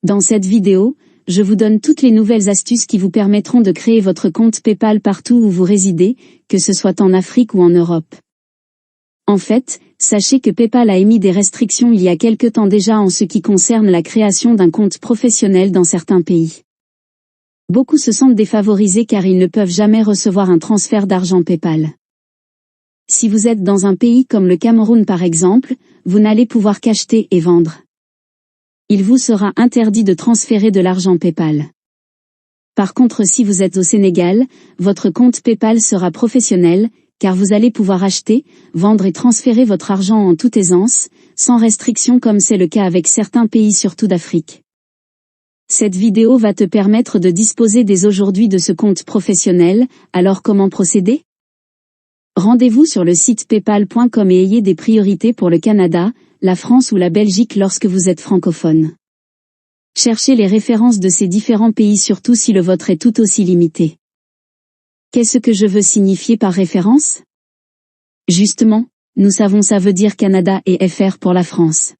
Dans cette vidéo, je vous donne toutes les nouvelles astuces qui vous permettront de créer votre compte PayPal partout où vous résidez, que ce soit en Afrique ou en Europe. En fait, sachez que PayPal a émis des restrictions il y a quelque temps déjà en ce qui concerne la création d'un compte professionnel dans certains pays. Beaucoup se sentent défavorisés car ils ne peuvent jamais recevoir un transfert d'argent PayPal. Si vous êtes dans un pays comme le Cameroun par exemple, vous n'allez pouvoir qu'acheter et vendre. Il vous sera interdit de transférer de l'argent PayPal. Par contre, si vous êtes au Sénégal, votre compte PayPal sera professionnel, car vous allez pouvoir acheter, vendre et transférer votre argent en toute aisance, sans restriction comme c'est le cas avec certains pays surtout d'Afrique. Cette vidéo va te permettre de disposer dès aujourd'hui de ce compte professionnel, alors comment procéder ? Rendez-vous sur le site paypal.com et ayez des priorités pour le Canada, la France ou la Belgique lorsque vous êtes francophone. Cherchez les références de ces différents pays surtout si le vôtre est tout aussi limité. Qu'est-ce que je veux signifier par référence ? Justement, nous savons ça veut dire Canada et FR pour la France.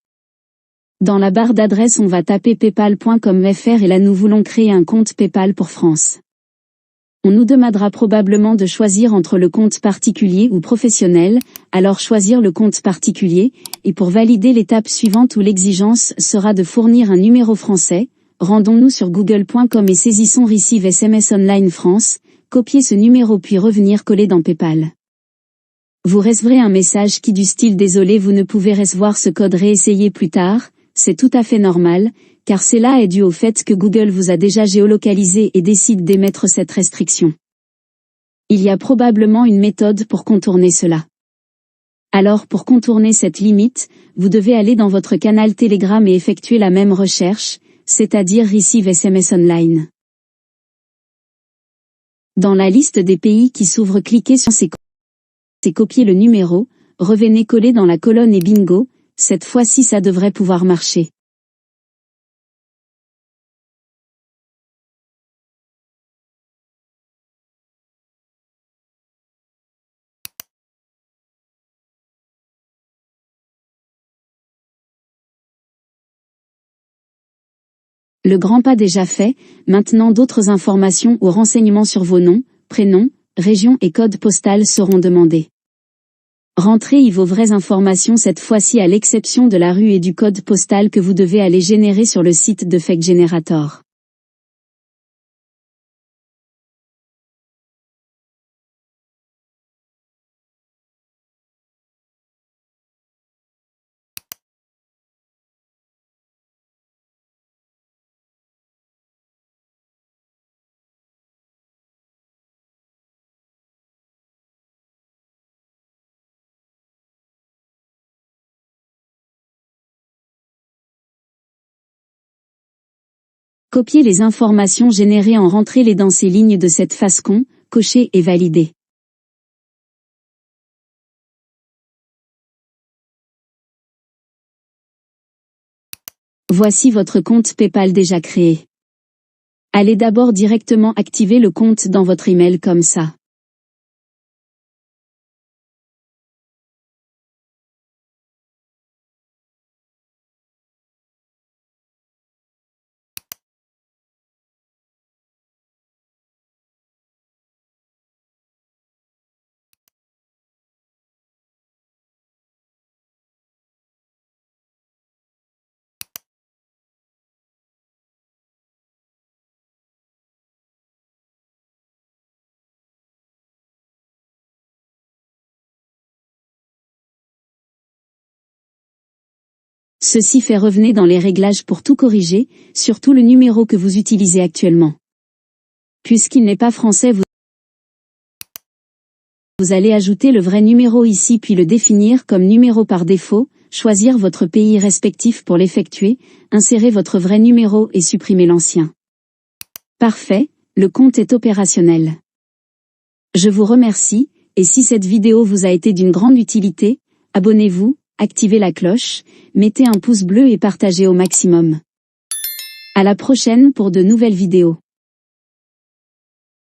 Dans la barre d'adresse on va taper paypal.com FR et là nous voulons créer un compte PayPal pour France. On nous demandera probablement de choisir entre le compte particulier ou professionnel, alors choisir le compte particulier, et pour valider l'étape suivante où l'exigence sera de fournir un numéro français, rendons-nous sur google.com et saisissons Receive SMS Online France, copier ce numéro puis revenir coller dans PayPal. Vous recevrez un message qui du style désolé vous ne pouvez recevoir ce code réessayer plus tard, c'est tout à fait normal, car cela est dû au fait que Google vous a déjà géolocalisé et décide d'émettre cette restriction. Il y a probablement une méthode pour contourner cela. Alors pour contourner cette limite, vous devez aller dans votre canal Telegram et effectuer la même recherche, c'est-à-dire Receive SMS Online. Dans la liste des pays qui s'ouvre, cliquez sur c'est copier le numéro, revenez coller dans la colonne et bingo, cette fois-ci ça devrait pouvoir marcher. Le grand pas déjà fait, maintenant d'autres informations ou renseignements sur vos noms, prénoms, régions et codes postal seront demandés. Rentrez vos vraies informations cette fois-ci à l'exception de la rue et du code postal que vous devez aller générer sur le site de Fake Generator. Copiez les informations générées en rentrez-les dans ces lignes de cette façon, cochez et validez. Voici votre compte PayPal déjà créé. Allez d'abord directement activer le compte dans votre email comme ça. Ceci fait revenir dans les réglages pour tout corriger, surtout le numéro que vous utilisez actuellement. Puisqu'il n'est pas français, vous allez ajouter le vrai numéro ici puis le définir comme numéro par défaut, choisir votre pays respectif pour l'effectuer, insérer votre vrai numéro et supprimer l'ancien. Parfait, le compte est opérationnel. Je vous remercie, et si cette vidéo vous a été d'une grande utilité, abonnez-vous, activez la cloche, mettez un pouce bleu et partagez au maximum. À la prochaine pour de nouvelles vidéos.